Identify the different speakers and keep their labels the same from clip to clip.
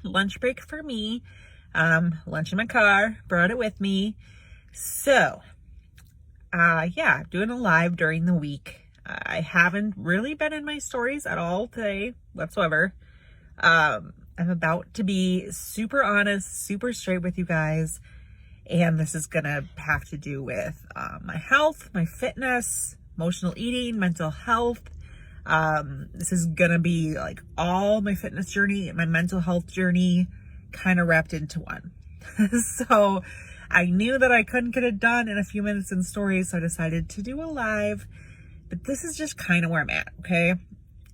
Speaker 1: lunch break for me. Lunch in my car, brought it with me. So, yeah, doing a live during the week. I haven't really been in my stories at all today whatsoever. I'm about to be super honest, super straight with you guys. And this is gonna have to do with my health, my fitness, emotional eating, mental health. This is gonna be like all my fitness journey and my mental health journey kind of wrapped into one. So I knew that I couldn't get it done in a few minutes in stories, so I decided to do a live. But this is just kind of where I'm at, okay?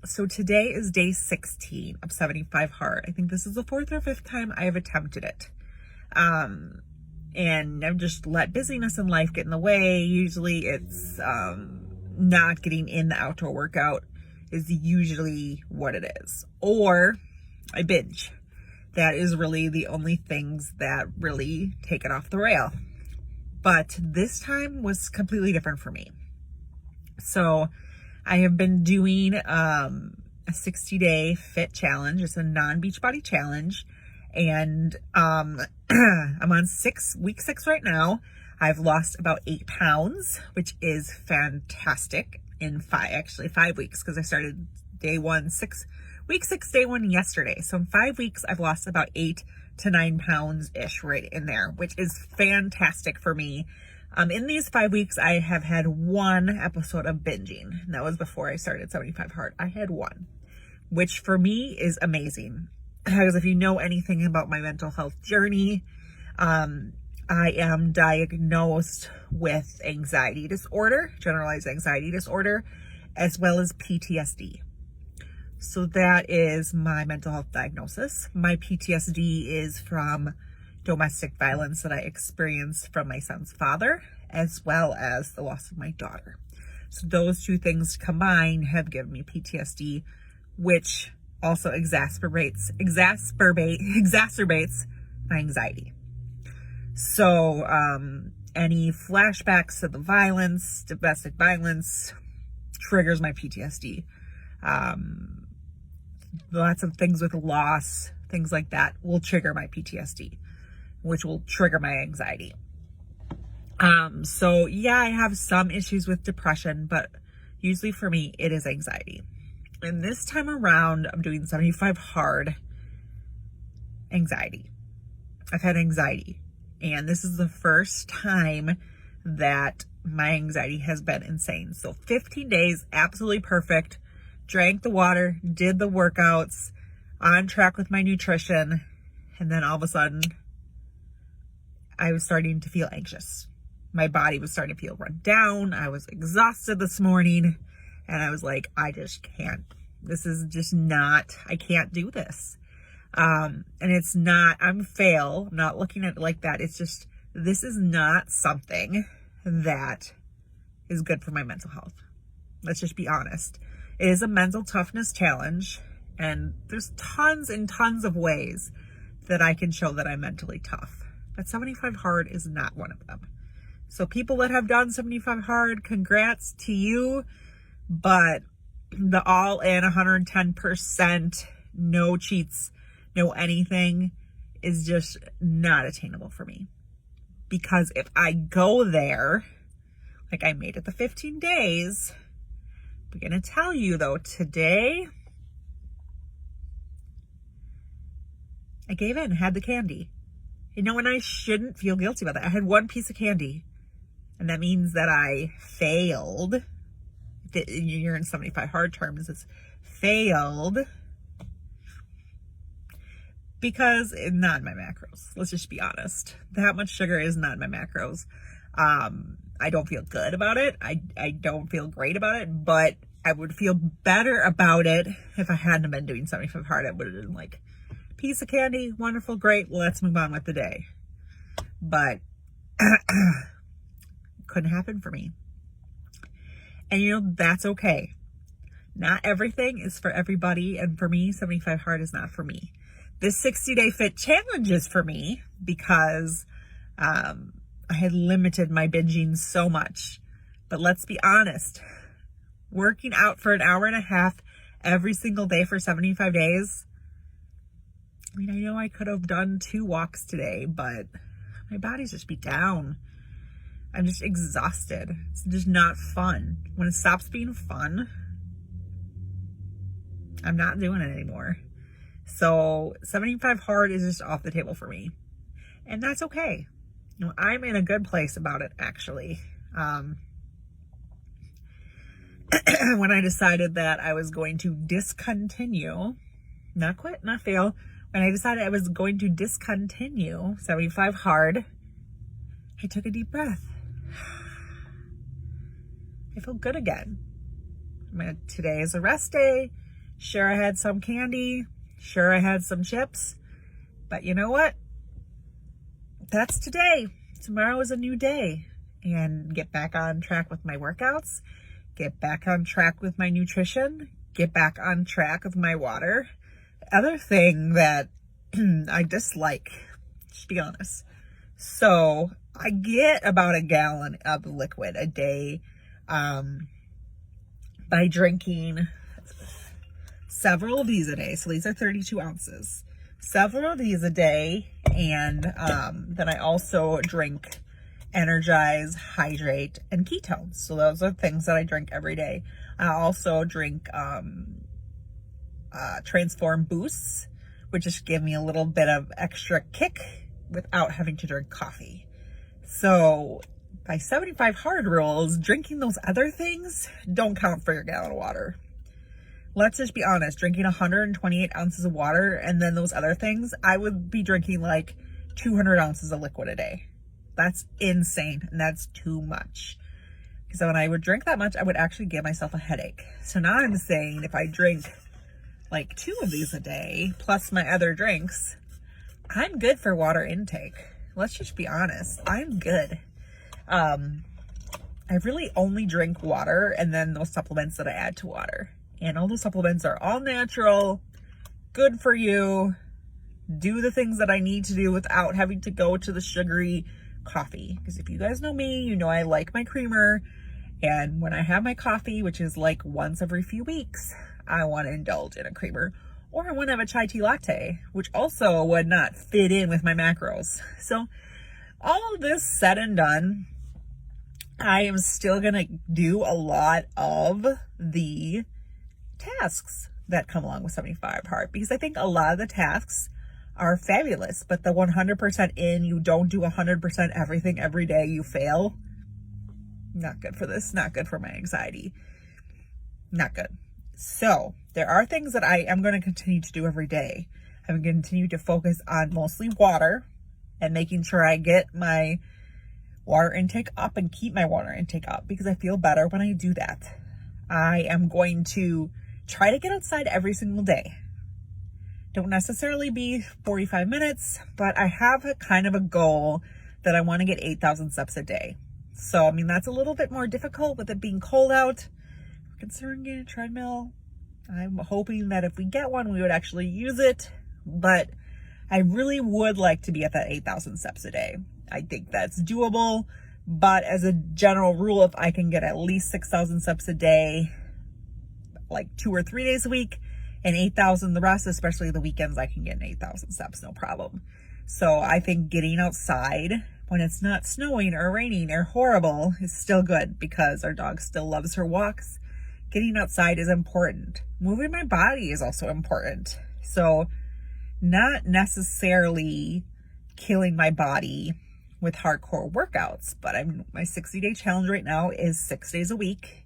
Speaker 1: So today is day 16 of 75 Hard. I think this is the 4th or 5th time I have attempted it. And I've just let busyness in life get in the way. Usually it's not getting in the outdoor workout is usually what it is. Or I binge. That is really the only things that really take it off the rail. But this time was completely different for me. So I have been doing a 60-day fit challenge. It's a non-Beachbody challenge. And I'm on week 6 right now. I've lost about 8 pounds, which is fantastic in 5 weeks, because I started week 6, day 1 yesterday. So in 5 weeks, I've lost about 8 to 9 pounds-ish right in there, which is fantastic for me. In these 5 weeks, I have had 1 episode of binging. And that was before I started 75 Hard. I had 1, which for me is amazing. Because if you know anything about my mental health journey, I am diagnosed with anxiety disorder, generalized anxiety disorder, as well as PTSD. So that is my mental health diagnosis. My PTSD is from domestic violence that I experienced from my son's father, as well as the loss of my daughter. So those 2 things combined have given me PTSD, which also exacerbates my anxiety. So any flashbacks to the violence, domestic violence, triggers my PTSD. Lots of things with loss, things like that will trigger my PTSD, which will trigger my anxiety. So yeah, I have some issues with depression, but usually for me, it is anxiety. And this time around, I'm doing 75 Hard anxiety. I've had anxiety. And this is the first time that my anxiety has been insane. So 15 days, absolutely perfect. Drank the water, did the workouts, on track with my nutrition. And then all of a sudden, I was starting to feel anxious. My body was starting to feel run down. I was exhausted this morning. And I was like, I just can't. This is just not, I can't do this. And it's not, I'm not looking at it like that. It's just, this is not something that is good for my mental health. Let's just be honest. It is a mental toughness challenge. And there's tons and tons of ways that I can show that I'm mentally tough. But 75 Hard is not one of them. So people that have done 75 Hard, congrats to you. But the all in 110%, no cheats, no anything is just not attainable for me. Because if I go there, like I made it the 15 days, I'm going to tell you though, today, I gave in, had the candy. And I shouldn't feel guilty about that. I had 1 piece of candy. And that means that I failed. You're in 75 Hard terms, it's failed because it's not in my macros. Let's just be honest. That much sugar is not in my macros. I don't feel good about it. I don't feel great about it, but I would feel better about it if I hadn't been doing 75 Hard. I would have been like, piece of candy, wonderful, great, let's move on with the day. But couldn't happen for me. And that's okay. Not everything is for everybody. And for me, 75 Hard is not for me. This 60-day fit challenge is for me because I had limited my binging so much. But let's be honest, working out for an hour and a half every single day for 75 days I mean, I know I could have done 2 walks today, but my body's just beat down. I'm just exhausted. It's just not fun. When it stops being fun, I'm not doing it anymore. So 75 hard is just off the table for me. And that's okay. You know, I'm in a good place about it, actually. When I decided that I was going to discontinue, not quit, not fail, when I decided I was going to discontinue 75 hard, I took a deep breath. I feel good again. Today is a rest day. Sure, I had some candy. Sure, I had some chips. But you know what? That's today. Tomorrow is a new day. And get back on track with my workouts. Get back on track with my nutrition. Get back on track with my water. Other thing that I dislike, to be honest. So I get about a gallon of liquid a day by drinking several of these a day. So these are 32 ounces. Several of these a day. And then I also drink Energize, Hydrate, and ketones. So those are things that I drink every day. I also drink Transform Boosts, which just give me a little bit of extra kick without having to drink coffee. So by 75 hard rules, drinking those other things don't count for your gallon of water. Let's just be honest, drinking 128 ounces of water and then those other things, I would be drinking like 200 ounces of liquid a day. That's insane, and that's too much. Because when I would drink that much, I would actually give myself a headache. So now I'm saying if I drink like 2 of these a day, plus my other drinks, I'm good for water intake. Let's just be honest, I'm good. I really only drink water and then those supplements that I add to water. And all those supplements are all natural, good for you, do the things that I need to do without having to go to the sugary coffee. Because if you guys know me, you know I like my creamer. And when I have my coffee, which is like once every few weeks, I want to indulge in a creamer. Or I want to have a chai tea latte, which also would not fit in with my macros. So all of this said and done, I am still going to do a lot of the tasks that come along with 75 hard, because I think a lot of the tasks are fabulous, but the 100% in, you don't do 100% everything every day, you fail. Not good for this, not good for my anxiety. Not good. So there are things that I am going to continue to do every day. I'm going to continue to focus on mostly water and making sure I get my water intake up and keep my water intake up, because I feel better when I do that. I am going to try to get outside every single day. Don't necessarily be 45 minutes, but I have a kind of a goal that I want to get 8,000 steps a day. So, I mean, that's a little bit more difficult with it being cold out. We're considering getting a treadmill. I'm hoping that if we get one, we would actually use it. But I really would like to be at that 8,000 steps a day. I think that's doable. But as a general rule, if I can get at least 6,000 steps a day, like 2 or 3 days a week, and 8,000 the rest, especially the weekends, I can get an 8,000 steps, no problem. So I think getting outside when it's not snowing or raining or horrible is still good, because our dog still loves her walks. Getting outside is important. Moving my body is also important. So not necessarily killing my body with hardcore workouts, but my 60-day challenge right now is 6 days a week.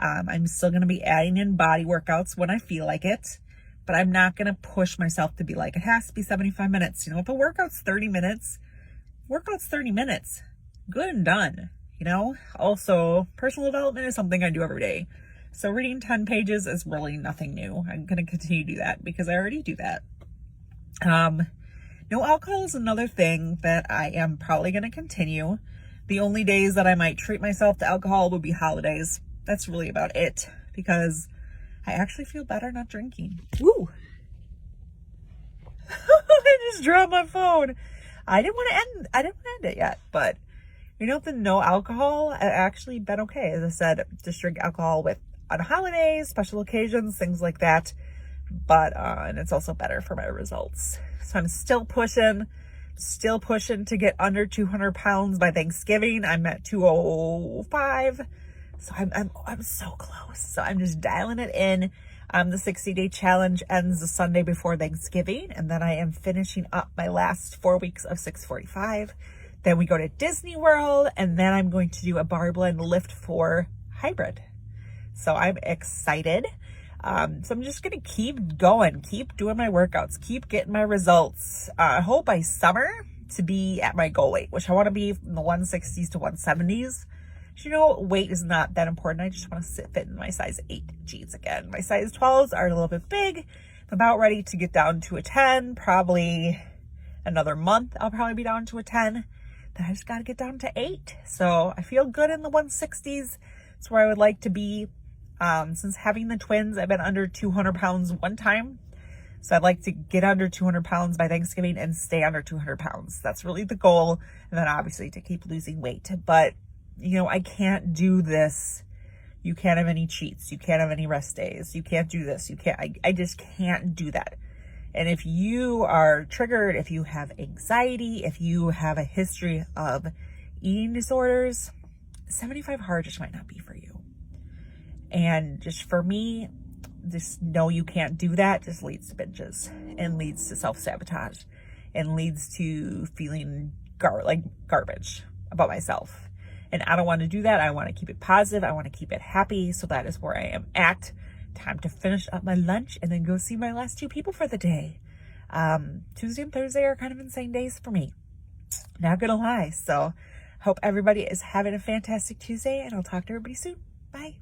Speaker 1: I'm still going to be adding in body workouts when I feel like it, but I'm not going to push myself to be like, it has to be 75 minutes. You know, if a workout's 30 minutes, workout's 30 minutes. Good and done, you know? Also, personal development is something I do every day. So reading 10 pages is really nothing new. I'm going to continue to do that because I already do that. No alcohol is another thing that I am probably going to continue. The only days that I might treat myself to alcohol would be holidays. That's really about it, because I actually feel better not drinking. Woo! I just dropped my phone. I didn't want to end it yet, but you know, the no alcohol, I actually been okay. As I said, just drink alcohol on holidays, special occasions, things like that. but and it's also better for my results. So I'm still pushing to get under 200 pounds by Thanksgiving. I'm at 205. So I'm so close. So I'm just dialing it in. The 60-day challenge ends the Sunday before Thanksgiving, and then I am finishing up my last 4 weeks of 645. Then we go to Disney World, and then I'm going to do a Barre Blend Lift 4 hybrid. So I'm excited. So I'm just going to keep going, keep doing my workouts, keep getting my results. I hope by summer to be at my goal weight, which I want to be in the 160s to 170s. You know, weight is not that important. I just want to fit in my size 8 jeans again. My size 12s are a little bit big. I'm about ready to get down to a 10. Probably another month, I'll probably be down to a 10. Then I just got to get down to 8. So I feel good in the 160s. It's where I would like to be. Since having the twins, I've been under 200 pounds one time. So I'd like to get under 200 pounds by Thanksgiving and stay under 200 pounds. That's really the goal. And then obviously to keep losing weight. But you know, I can't do this. You can't have any cheats. You can't have any rest days. You can't do this. You can't, I just can't do that. And if you are triggered, if you have anxiety, if you have a history of eating disorders, 75 hard just might not be for you. And just for me, just know you can't do that just leads to binges and leads to self-sabotage and leads to feeling like garbage about myself. And I don't want to do that. I want to keep it positive. I want to keep it happy. So that is where I am at. Time to finish up my lunch and then go see my last 2 people for the day. Tuesday and Thursday are kind of insane days for me. Not gonna lie. So hope everybody is having a fantastic Tuesday, and I'll talk to everybody soon. Bye.